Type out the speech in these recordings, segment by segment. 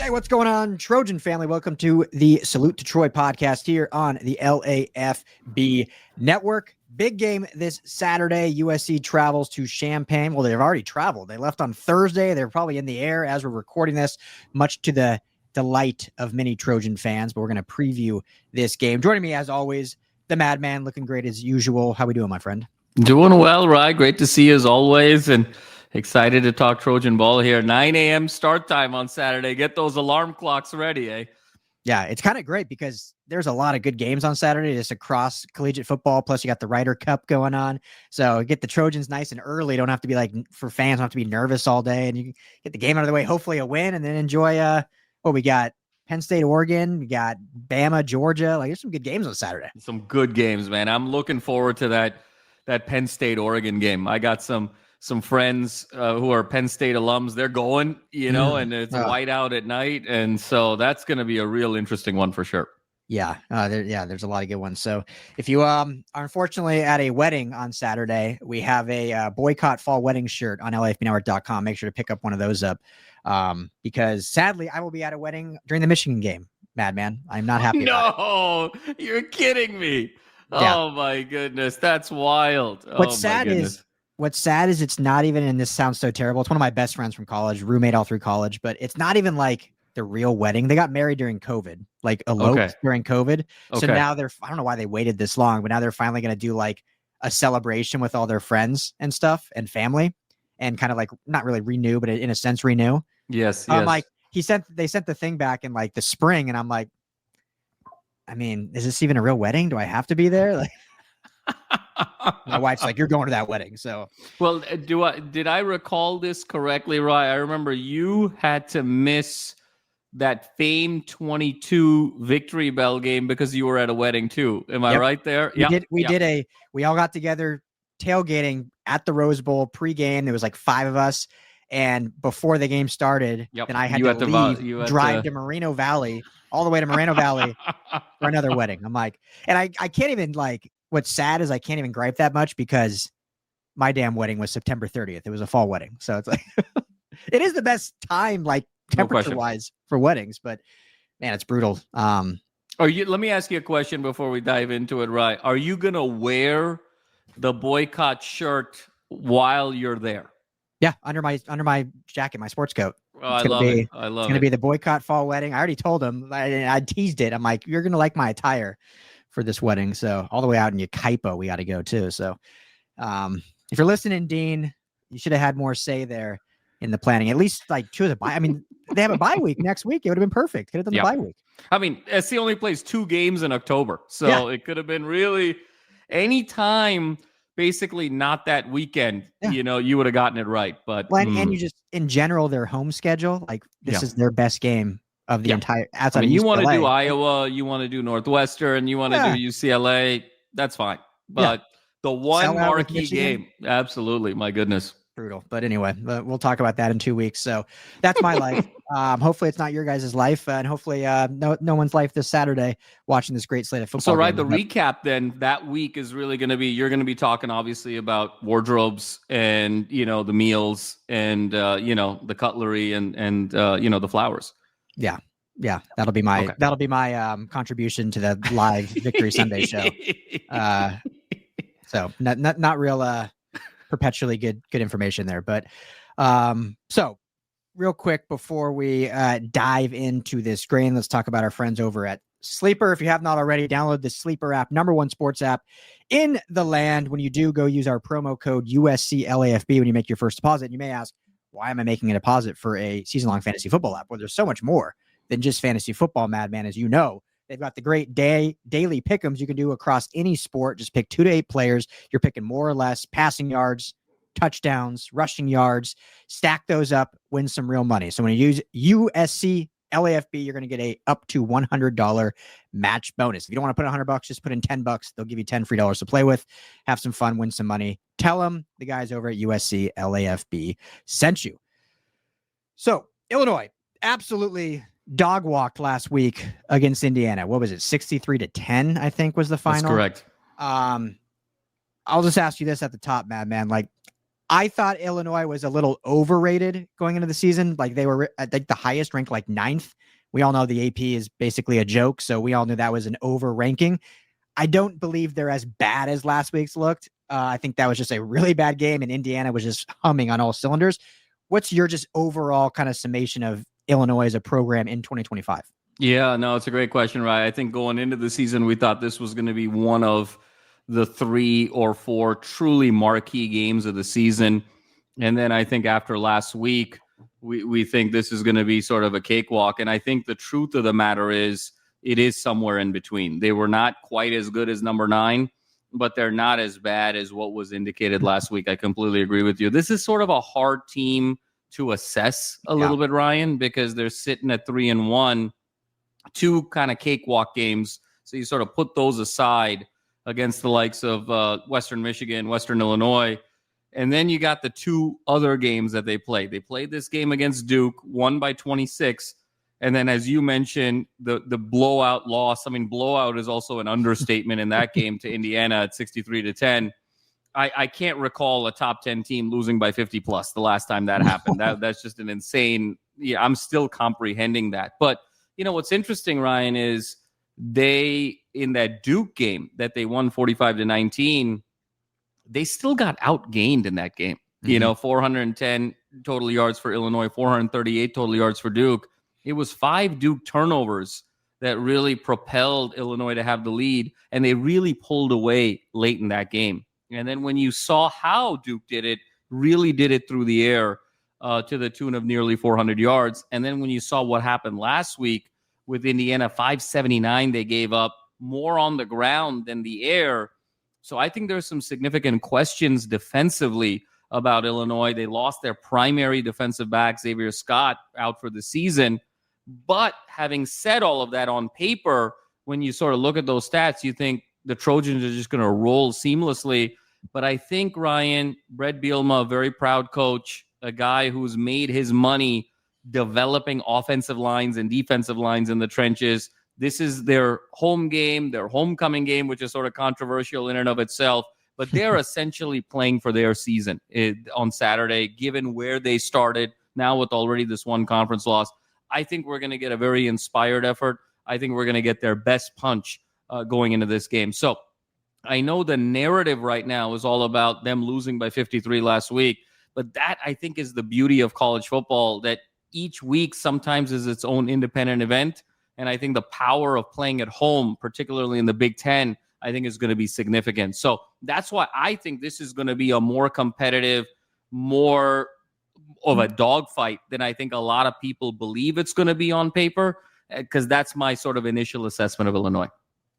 Hey, what's going on, Trojan family? Welcome to the Salute to Troy podcast here on the LAFB network. Big game this Saturday. USC travels to Champaign. Well, they've already traveled. They left on Thursday. They're probably in the air as we're recording this, much to the delight of many Trojan fans. But we're going to preview this game. Joining me, as always, the Madman, looking great as usual. How we doing, my friend? Doing well, Rye. Great to see you as always, and excited to talk Trojan ball here. 9 a.m. start time on Saturday. Get those alarm clocks ready, eh? Yeah, it's kind of great because there's a lot of good games on Saturday just across collegiate football. Plus, you got the Ryder Cup going on. So get the Trojans nice and early. Don't have to be like, for fans, don't have to be nervous all day. And you can get the game out of the way, hopefully a win, and then enjoy what we got. Penn State, Oregon. We got Bama, Georgia. Like, there's some good games on Saturday. Some good games, man. I'm looking forward to that Penn State, Oregon game. I got some friends who are Penn State alums. They're going, and it's white out at night. And so that's going to be a real interesting one for sure. Yeah. There's a lot of good ones. So if you are unfortunately at a wedding on Saturday, we have a boycott fall wedding shirt on LAFBnetwork.com. Make sure to pick up one of those up because sadly I will be at a wedding during the Michigan game, Madman. I'm not happy about it. You're kidding me. Yeah. Oh my goodness. That's wild. What's sad is it's not even, and this sounds so terrible. It's one of my best friends from college, roommate all through college, but it's not even like the real wedding. They got married during COVID, like eloped during COVID. So now I don't know why they waited this long, but now they're finally going to do like a celebration with all their friends and stuff and family and kind of like not really renew, but in a sense renew. Yes. I'm like, they sent the thing back in like the spring. And I'm like, I mean, is this even a real wedding? Do I have to be there? Like, my wife's like, you're going to that wedding. So, well, did I recall this correctly, Rye? I remember you had to miss that famed 22 Victory Bell game because you were at a wedding too. Am I right there? We all got together tailgating at the Rose Bowl pregame. There was like 5 of us. And before the game started, then I had to drive to Moreno Valley, all the way to Moreno Valley for another wedding. I'm like, and I can't even like, what's sad is I can't even gripe that much because my damn wedding was September 30th. It was a fall wedding. So it's like, it is the best time, like temperature wise for weddings, but man, it's brutal. Let me ask you a question before we dive into it, Rye. Are you going to wear the boycott shirt while you're there? Yeah, under my jacket, my sports coat. Oh, I love it. It's going to be the boycott fall wedding. I already told him. I teased it. I'm like, you're going to like my attire for this wedding. So all the way out in Yucaipa, we got to go too. So if you're listening, Dean, you should have had more say there in the planning. At least like choose a bye. I mean, they have a bye week next week. It would have been perfect. Could have done the bye week. I mean, SC only plays 2 games in October. So it could have been really any time. Basically not that weekend, you would have gotten it right. But and you just in general, their home schedule, like this is their best game of the entire outside. I mean, you want to do Iowa, you want to do Northwestern, you want to do UCLA, that's fine. But the one marquee game, absolutely, my goodness. Brutal. But anyway, we'll talk about that in 2 weeks. So that's my life. Hopefully it's not your guys' life, and hopefully no one's life this Saturday watching this great slate of football. So the recap then that week is really going to be, you're going to be talking obviously about wardrobes and, the meals and, the cutlery and the flowers. Yeah. Yeah. That'll be my contribution to the live Victory Sunday show. So not real, perpetually good information there, but so real quick before we dive into this grain, let's talk about our friends over at Sleeper. If you have not already, download the Sleeper app, #1 sports app in the land. When you do, go use our promo code USC LAFB when you make your first deposit. And you may ask, why am I making a deposit for a season-long fantasy football app? Well, there's so much more than just fantasy football, Madman, as you know. They've got the great daily pick'ems you can do across any sport. Just pick 2 to 8 players. You're picking more or less passing yards, touchdowns, rushing yards. Stack those up, win some real money. So when you use USC LAFB, you're going to get a up to $100 match bonus. If you don't want to put $100, just put in $10. They'll give you $10 free to play with. Have some fun, win some money. Tell them the guys over at USC LAFB sent you. So Illinois absolutely dog walked last week against Indiana. What was it? 63-10, I think was the final. That's correct. I'll just ask you this at the top, Madman. Like, I thought Illinois was a little overrated going into the season. Like they were, I think, the highest ranked, like 9th. We all know the AP is basically a joke, so we all knew that was an over ranking. I don't believe they're as bad as last week's looked. I think that was just a really bad game, and Indiana was just humming on all cylinders. What's your just overall kind of summation of Illinois as a program in 2025? Yeah, no, it's a great question, Ryan. I think going into the season, we thought this was going to be one of the 3 or 4 truly marquee games of the season. And then I think after last week, we think this is going to be sort of a cakewalk. And I think the truth of the matter is it is somewhere in between. They were not quite as good as number 9, but they're not as bad as what was indicated last week. I completely agree with you. This is sort of a hard team to assess a little bit, Ryan, because they're sitting at 3-1, 2 kind of cakewalk games. So you sort of put those aside against the likes of Western Michigan, Western Illinois. And then you got the 2 other games that they played. They played this game against Duke, won by 26. And then, as you mentioned, the blowout loss. I mean, blowout is also an understatement in that game to Indiana at 63-10. I can't recall a top 10 team losing by 50 plus the last time that happened. That's just an insane. Yeah, I'm still comprehending that. But you know what's interesting, Ryan, is they in that Duke game that they won 45-19. They still got outgained in that game. You know, 410 total yards for Illinois, 438 total yards for Duke. It was 5 Duke turnovers that really propelled Illinois to have the lead, and they really pulled away late in that game. And then when you saw how Duke did it, really did it through the air to the tune of nearly 400 yards. And then when you saw what happened last week with Indiana, 579 they gave up, more on the ground than the air. So I think there's some significant questions defensively about Illinois. They lost their primary defensive back, Xavier Scott, out for the season. But having said all of that, on paper, when you sort of look at those stats, you think the Trojans are just going to roll seamlessly. But I think, Ryan, Brett Bielema, a very proud coach, a guy who's made his money developing offensive lines and defensive lines in the trenches. This is their home game, their homecoming game, which is sort of controversial in and of itself. But they're essentially playing for their season on Saturday, given where they started, now with already this one conference loss. I think we're going to get a very inspired effort. I think we're going to get their best punch going into this game. So I know the narrative right now is all about them losing by 53 last week, but that, I think, is the beauty of college football, that each week sometimes is its own independent event. And I think the power of playing at home, particularly in the Big Ten, I think is going to be significant. So that's why I think this is going to be a more competitive, more of a dogfight than I think a lot of people believe it's going to be on paper, because that's my sort of initial assessment of Illinois.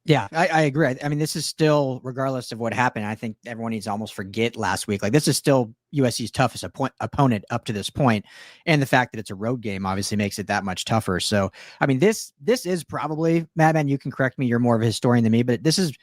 Yeah, I agree. I mean, this is still, regardless of what happened, I think everyone needs to almost forget last week. Like, this is still USC's toughest opponent up to this point. And the fact that it's a road game obviously makes it that much tougher. So, I mean, this is probably, Madman, you can correct me, you're more of a historian than me, but this is,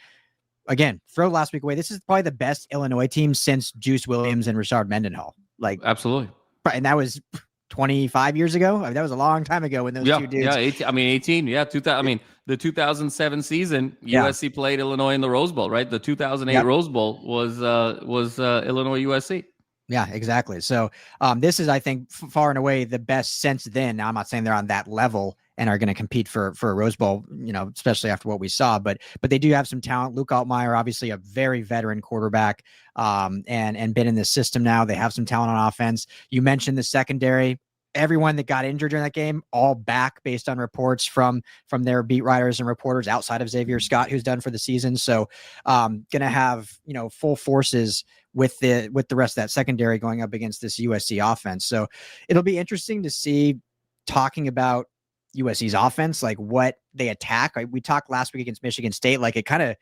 again, throw last week away, this is probably the best Illinois team since Juice Williams and Rashard Mendenhall. Like, absolutely. And that was 25 years ago. I mean, that was a long time ago when those two dudes. Yeah, 18. Yeah, 2000. I mean, the 2007 season, USC played Illinois in the Rose Bowl, right? The 2008 Rose Bowl was Illinois USC. Yeah, exactly. So this is, I think, far and away the best since then. Now, I'm not saying they're on that level and are going to compete for a Rose Bowl, you know, especially after what we saw. But they do have some talent. Luke Altmaier, obviously a very veteran quarterback, and been in this system now. They have some talent on offense. You mentioned the secondary. Everyone that got injured during that game, all back based on reports from their beat writers and reporters outside of Xavier Scott, who's done for the season. So going to have, you know, full forces with the rest of that secondary going up against this USC offense. So it'll be interesting to see, talking about USC's offense, like what they attack. We talked last week against Michigan State, like it kind of,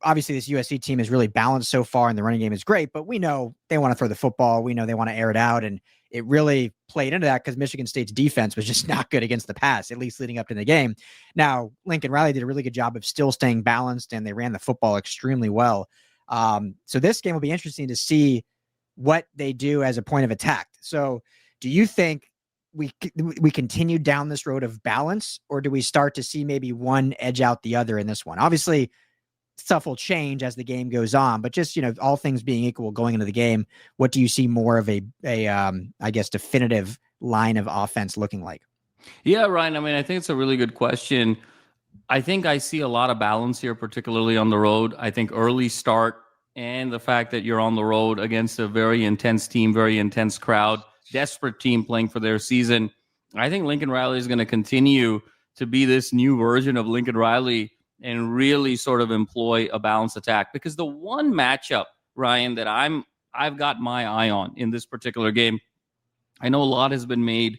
obviously this USC team is really balanced so far and the running game is great, but we know they want to throw the football. We know they want to air it out. And it really played into that because Michigan State's defense was just not good against the pass, at least leading up to the game. Now, Lincoln Riley did a really good job of still staying balanced, and they ran the football extremely well. So this game will be interesting to see what they do as a point of attack. So do you think we continue down this road of balance, or do we start to see maybe one edge out the other in this one? Obviously, stuff will change as the game goes on, but just, all things being equal going into the game, what do you see more of a I guess, definitive line of offense looking like? Yeah, Ryan. I mean, I think it's a really good question. I think I see a lot of balance here, particularly on the road. I think early start and the fact that you're on the road against a very intense team, very intense crowd, desperate team playing for their season. I think Lincoln Riley is going to continue to be this new version of Lincoln Riley and really sort of employ a balanced attack. Because the one matchup, Ryan, that I've got my eye on in this particular game, I know a lot has been made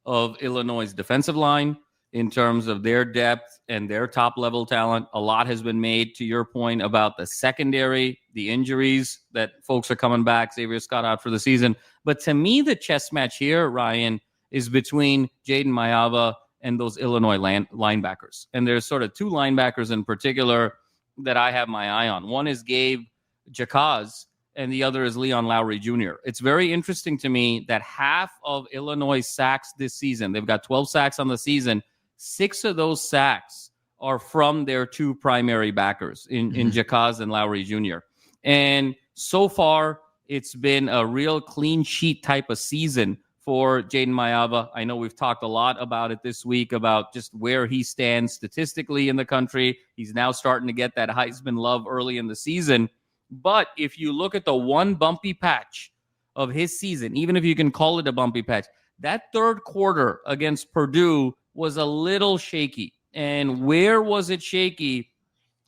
of Illinois' defensive line in terms of their depth and their top-level talent. A lot has been made, to your point, about the secondary, the injuries that folks are coming back, Xavier Scott out for the season. But to me, the chess match here, Ryan, is between Jaden Mayava and those Illinois linebackers. And there's sort of two linebackers in particular that I have my eye on. One is Gabe Jacaz, and the other is Leon Lowry Jr. It's very interesting to me that half of Illinois' sacks this season, they've got 12 sacks on the season, 6 of those sacks are from their two primary backers in Jacaz and Lowry Jr. And so far, it's been a real clean sheet type of season for Jaden Mayava. I know we've talked a lot about it this week, about just where he stands statistically in the country. He's now starting to get that Heisman love early in the season. But if you look at the one bumpy patch of his season, even if you can call it a bumpy patch, that third quarter against Purdue was a little shaky. And where was it shaky?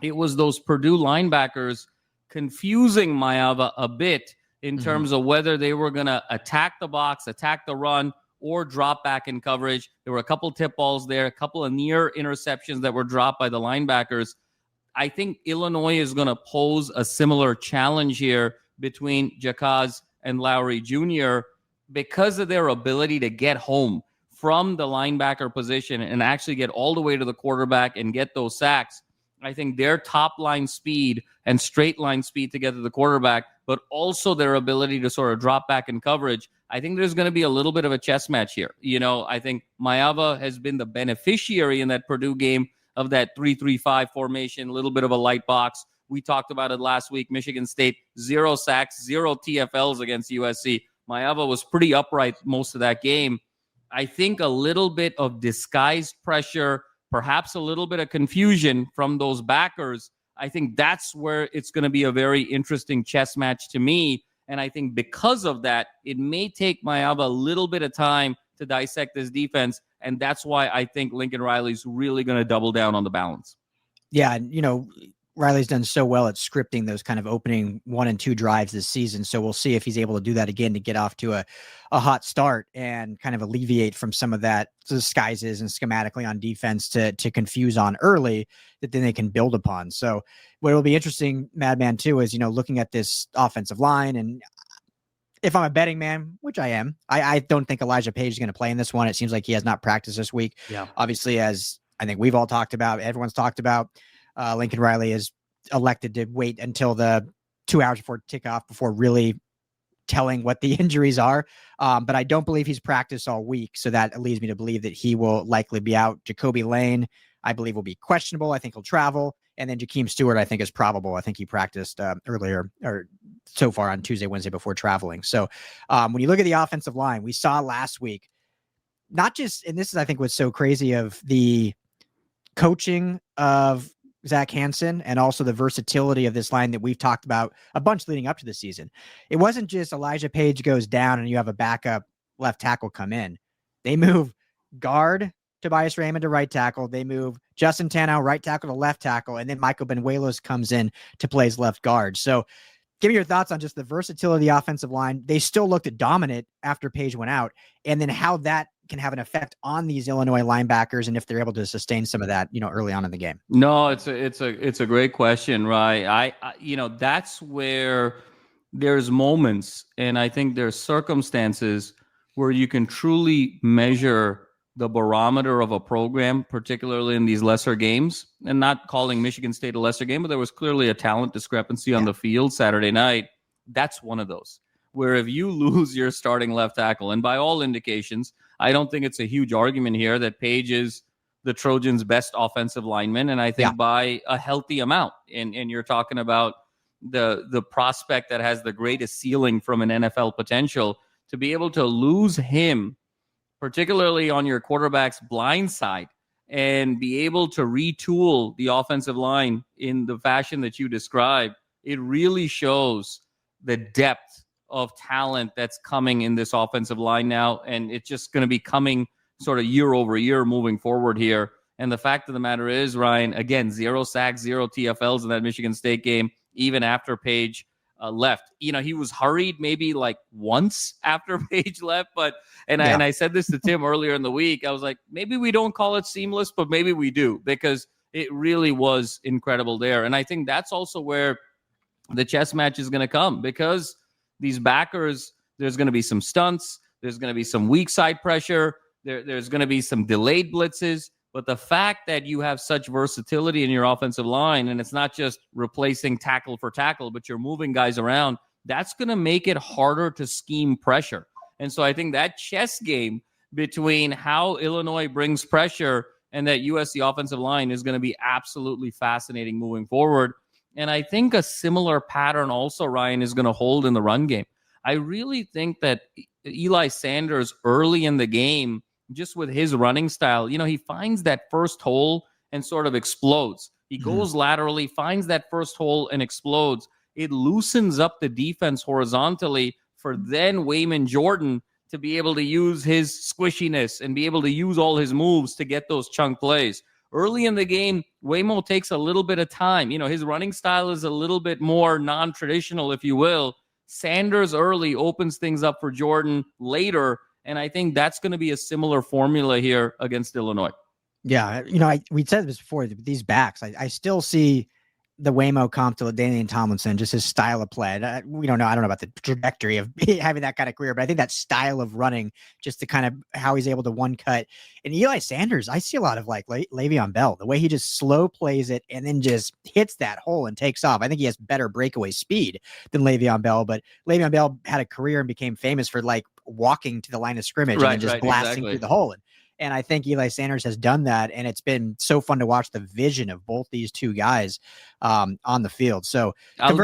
It was those Purdue linebackers confusing Mayava a bit in terms of whether they were going to attack the box, attack the run, or drop back in coverage. There were a couple tip balls there, a couple of near interceptions that were dropped by the linebackers. I think Illinois is going to pose a similar challenge here between Jacaz and Lowry Jr. because of their ability to get home from the linebacker position and actually get all the way to the quarterback and get those sacks. I think their top line speed and straight line speed to get to the quarterback, but also their ability to sort of drop back in coverage. I think there's going to be a little bit of a chess match here. I think Mayava has been the beneficiary in that Purdue game of that 3-3-5 formation, a little bit of a light box. We talked about it last week. Michigan State, 0 sacks, 0 TFLs against USC. Mayava was pretty upright most of that game. I think a little bit of disguised pressure, perhaps a little bit of confusion from those backers. I think that's where it's going to be a very interesting chess match to me. And I think because of that, it may take Mayava a little bit of time to dissect this defense. And that's why I think Lincoln Riley's really going to double down on the balance. Yeah. Riley's done so well at scripting those kind of opening 1 and 2 drives this season. So we'll see if he's able to do that again to get off to a hot start and kind of alleviate from some of that disguises and schematically on defense to confuse on early that then they can build upon. So what will be interesting, Madman, too, is, looking at this offensive line. And if I'm a betting man, which I am, I don't think Elijah Page is going to play in this one. It seems like he has not practiced this week. Yeah. Obviously, as I think we've all talked about, everyone's talked about, Lincoln Riley is elected to wait until the 2 hours before kickoff before really telling what the injuries are. But I don't believe he's practiced all week. So that leads me to believe that he will likely be out. Jacoby Lane, I believe, will be questionable. I think he'll travel. And then Jakeem Stewart, I think, is probable. I think he practiced earlier or so far on Tuesday, Wednesday before traveling. So when you look at the offensive line, we saw last week, not just, and this is, I think, what's so crazy of the coaching of Zach Hansen and also the versatility of this line that we've talked about a bunch leading up to the season. It wasn't just Elijah Page goes down and you have a backup left tackle come in. They move guard Tobias Raymond to right tackle. They move Justin Tanow right tackle to left tackle. And then Michael Benuelos comes in to play as left guard. So give me your thoughts on just the versatility of the offensive line. They still looked dominant after Page went out, and then how that can have an effect on these Illinois linebackers and if they're able to sustain some of that, early on in the game. No, it's a great question, right? I that's where there's moments, and I think there's circumstances where you can truly measure the barometer of a program, particularly in these lesser games, and not calling Michigan State a lesser game, but there was clearly a talent discrepancy on the field Saturday night. That's one of those where if you lose your starting left tackle, and by all indications, I don't think it's a huge argument here that Page is the Trojans' best offensive linemen, and I think by a healthy amount. And you're talking about the prospect that has the greatest ceiling from an NFL potential. To be able to lose him, particularly on your quarterback's blind side, and be able to retool the offensive line in the fashion that you described, it really shows the depth of talent that's coming in this offensive line now. And it's just going to be coming sort of year over year moving forward here. And the fact of the matter is, Ryan, again, 0 sacks, 0 TFLs in that Michigan State game, even after Page left. He was hurried maybe like once after Page left, and I said this to Tim earlier in the week. I was like, maybe we don't call it seamless, but maybe we do, because it really was incredible there. And I think that's also where the chess match is going to come, because these backers, there's going to be some stunts, there's going to be some weak side pressure, there's going to be some delayed blitzes. But the fact that you have such versatility in your offensive line, and it's not just replacing tackle for tackle, but you're moving guys around, that's going to make it harder to scheme pressure. And so I think that chess game between how Illinois brings pressure and that USC offensive line is going to be absolutely fascinating moving forward. And I think a similar pattern also, Ryan, is going to hold in the run game. I really think that Eli Sanders early in the game, just with his running style, he finds that first hole and sort of explodes. He goes laterally, finds that first hole and explodes. It loosens up the defense horizontally for then Wayman Jordan to be able to use his squishiness and be able to use all his moves to get those chunk plays. Early in the game, Waymo takes a little bit of time. His running style is a little bit more non-traditional, if you will. Sanders early opens things up for Jordan later. And I think that's going to be a similar formula here against Illinois. Yeah. We said this before, these backs, I still see the Waymo comp to LaDainian Tomlinson, just his style of play. We don't know. I don't know about the trajectory of having that kind of career, but I think that style of running, just to kind of how he's able to one cut. And Eli Sanders, I see a lot of like Le'Veon Bell, the way he just slow plays it and then just hits that hole and takes off. I think he has better breakaway speed than Le'Veon Bell, but Le'Veon Bell had a career and became famous for like walking to the line of scrimmage and just blasting through the hole. And I think Eli Sanders has done that, and it's been so fun to watch the vision of both these two guys on the field. So I'll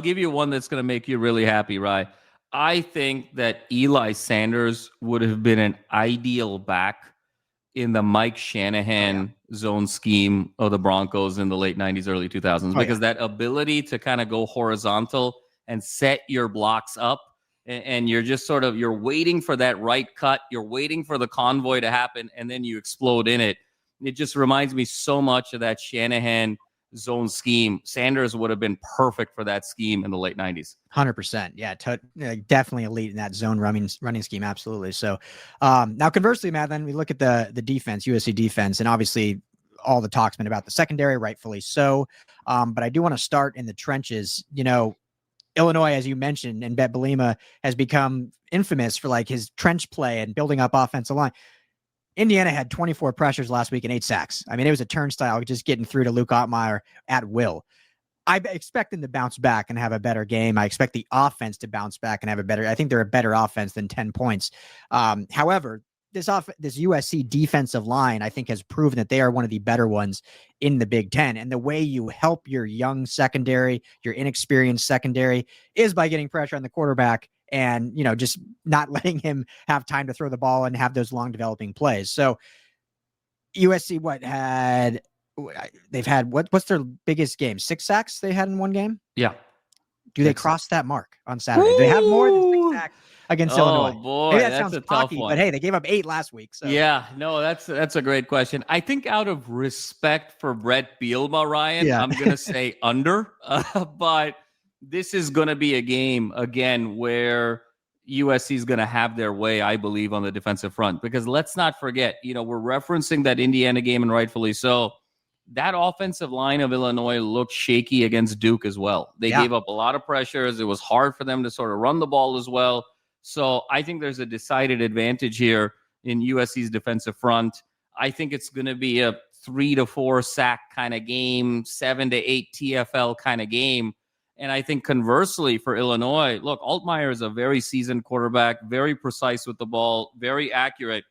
give you one that's going to make you really happy, Rye. I think that Eli Sanders would have been an ideal back in the Mike Shanahan zone scheme of the Broncos in the late 90s, early 2000s, because that ability to kind of go horizontal and set your blocks up. And you're just you're waiting for that right cut. You're waiting for the convoy to happen, and then you explode in it. It just reminds me so much of that Shanahan zone scheme. Sanders would have been perfect for that scheme in the late 90s. 100%. Yeah, definitely elite in that zone running scheme. Absolutely. So now conversely, Matt, then we look at the defense, USC defense, and obviously all the talk's been about the secondary, rightfully so. But I do want to start in the trenches. Illinois, as you mentioned, and Bet Belima has become infamous for like his trench play and building up offensive line. Indiana had 24 pressures last week and 8 sacks. I mean, it was a turnstile just getting through to Luke Ottmeyer at will. I expect them to bounce back and have a better game. I expect the offense to bounce back and have I think they're a better offense than 10 points. However, this USC defensive line, I think, has proven that they are one of the better ones in the Big Ten. And the way you help your young secondary, your inexperienced secondary, is by getting pressure on the quarterback and, just not letting him have time to throw the ball and have those long developing plays. So USC, what's their biggest game? 6 sacks they had in one game? Yeah. Do they cross that mark on Saturday? Do they have more than 6 sacks against Illinois? Oh boy, maybe that that's sounds a cocky, tough one. But hey, they gave up 8 last week. So yeah, no, that's a great question. I think out of respect for Brett Bielema, Ryan, I'm gonna say under. But this is gonna be a game again where USC is gonna have their way, I believe, on the defensive front. Because let's not forget, we're referencing that Indiana game, and rightfully so. That offensive line of Illinois looked shaky against Duke as well. They gave up a lot of pressures. It was hard for them to sort of run the ball as well. So I think there's a decided advantage here in USC's defensive front. I think it's going to be a 3 to 4 sack kind of game, 7 to 8 TFL kind of game. And I think conversely for Illinois, look, Altmaier is a very seasoned quarterback, very precise with the ball, very accurate.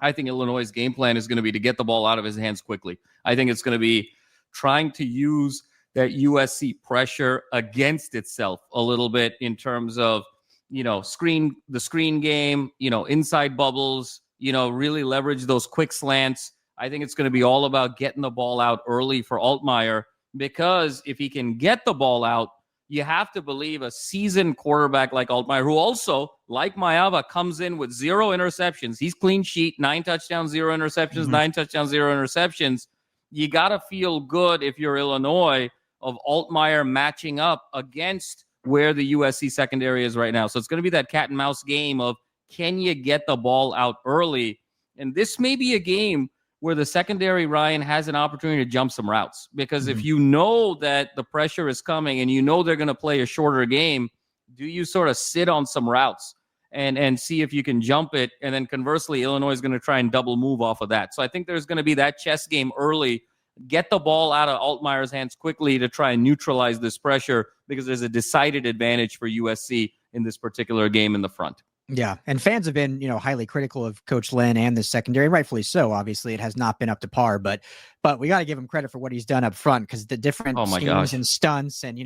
I think Illinois' game plan is going to be to get the ball out of his hands quickly. I think it's going to be trying to use that USC pressure against itself a little bit in terms of, the screen game, inside bubbles, really leverage those quick slants. I think it's going to be all about getting the ball out early for Altmaier, because if he can get the ball out, you have to believe a seasoned quarterback like Altmaier, who also, like Maeva, comes in with 0 interceptions. He's clean sheet, 9 touchdowns, 0 interceptions, 9 touchdowns, 0 interceptions. You got to feel good if you're Illinois of Altmaier matching up against where the USC secondary is right now. So it's going to be that cat and mouse game of, can you get the ball out early? And this may be a game where the secondary, Ryan, has an opportunity to jump some routes. Because if you know that the pressure is coming and you know they're going to play a shorter game, do you sort of sit on some routes and see if you can jump it? And then conversely, Illinois is going to try and double move off of that. So I think there's going to be that chess game early. Get the ball out of Altmaier's hands quickly to try and neutralize this pressure, because there's a decided advantage for USC in this particular game in the front. Yeah. And fans have been, highly critical of Coach Lynn and the secondary, rightfully so. Obviously, it has not been up to par, but we got to give him credit for what he's done up front, because the different schemes and stunts and,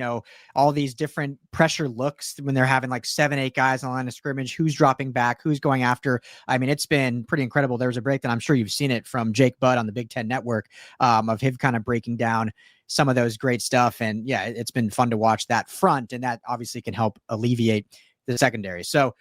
all these different pressure looks when they're having like 7-8 guys on the line of scrimmage, who's dropping back, who's going after. I mean, it's been pretty incredible. There was a breakdown, I'm sure you've seen it, from Jake Budd on the Big Ten Network, of him kind of breaking down some of those great stuff. And yeah, it's been fun to watch that front, and that obviously can help alleviate the secondary. So,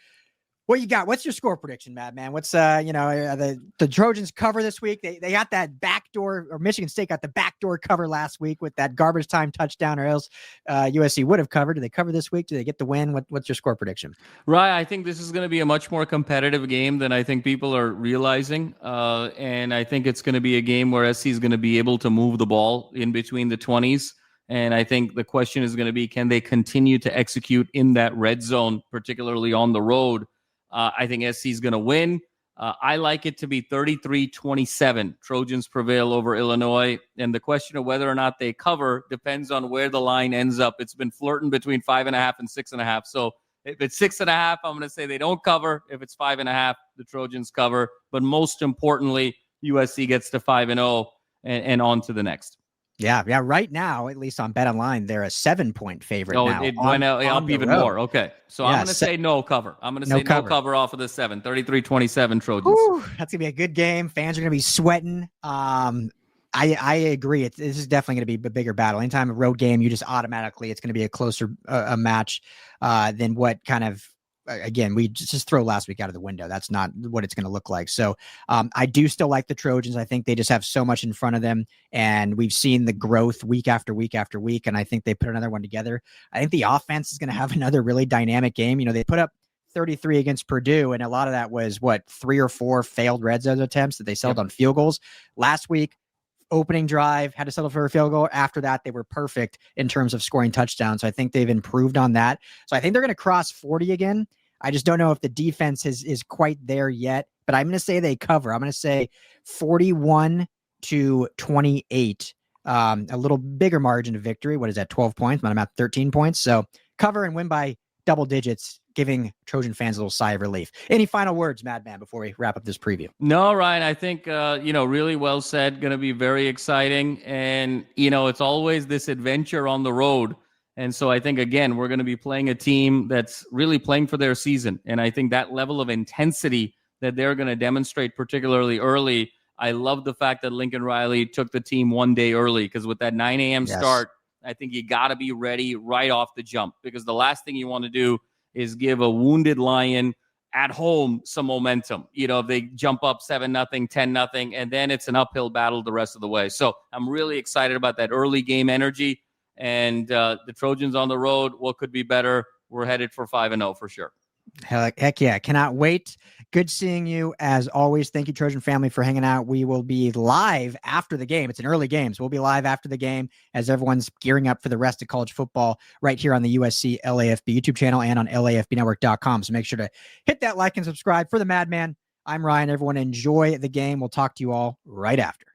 what you got? What's your score prediction, Madman? What's the Trojans cover this week? They got that backdoor, or Michigan State got the backdoor cover last week with that garbage time touchdown, or else USC would have covered. Do they cover this week? Do they get the win? What's your score prediction? Right, I think this is going to be a much more competitive game than I think people are realizing, and I think it's going to be a game where SC is going to be able to move the ball in between the 20s. And I think the question is going to be, can they continue to execute in that red zone, particularly on the road? I think SC is going to win. I like it to be 33-27. Trojans prevail over Illinois. And the question of whether or not they cover depends on where the line ends up. It's been flirting between 5.5 and 6.5. So if it's 6.5, I'm going to say they don't cover. If it's 5.5, the Trojans cover. But most importantly, USC gets to 5-0 and on to the next. Yeah. Right now, at least on Bet Online, they're a 7-point favorite. Oh, now. It went up even more. Okay. So I'm going to say no cover. I'm going to say no cover off of the 7. 33-27 Trojans. Whew, that's going to be a good game. Fans are going to be sweating. I agree. This is definitely going to be a bigger battle. Anytime a road game, you just automatically, it's going to be a closer a match than what kind of, again, we just throw last week out of the window. That's not what it's going to look like. So I do still like the Trojans. I think they just have so much in front of them, and we've seen the growth week after week after week. And I think they put another one together. I think the offense is going to have another really dynamic game. They put up 33 against Purdue, and a lot of that was 3 or 4 failed red zone attempts that they settled on field goals. Last week, opening drive, had to settle for a field goal. After that, they were perfect in terms of scoring touchdowns. So I think they've improved on that. So I think they're going to cross 40 again. I just don't know if the defense is quite there yet, but I'm going to say they cover. I'm going to say 41-28, a little bigger margin of victory. What is that? 12 points. I'm at 13 points. So cover and win by double digits, giving Trojan fans a little sigh of relief. Any final words, Madman, before we wrap up this preview? No, Ryan, I think, really well said. Going to be very exciting. And, it's always this adventure on the road. And so I think, again, we're going to be playing a team that's really playing for their season. And I think that level of intensity that they're going to demonstrate, particularly early, I love the fact that Lincoln Riley took the team one day early, because with that 9 a.m. start, I think you got to be ready right off the jump, because the last thing you want to do is give a wounded Lion at home some momentum. If they jump up 7-0, 10-0, and then it's an uphill battle the rest of the way. So I'm really excited about that early game energy. And the Trojans on the road, what could be better? We're headed for 5-0 for sure. Heck yeah. Cannot wait. Good seeing you as always. Thank you, Trojan family, for hanging out. We will be live after the game. It's an early game, so we'll be live after the game as everyone's gearing up for the rest of college football right here on the USC LAFB YouTube channel and on LAFBnetwork.com. So make sure to hit that like and subscribe. For the Madman, I'm Ryan. Everyone enjoy the game. We'll talk to you all right after.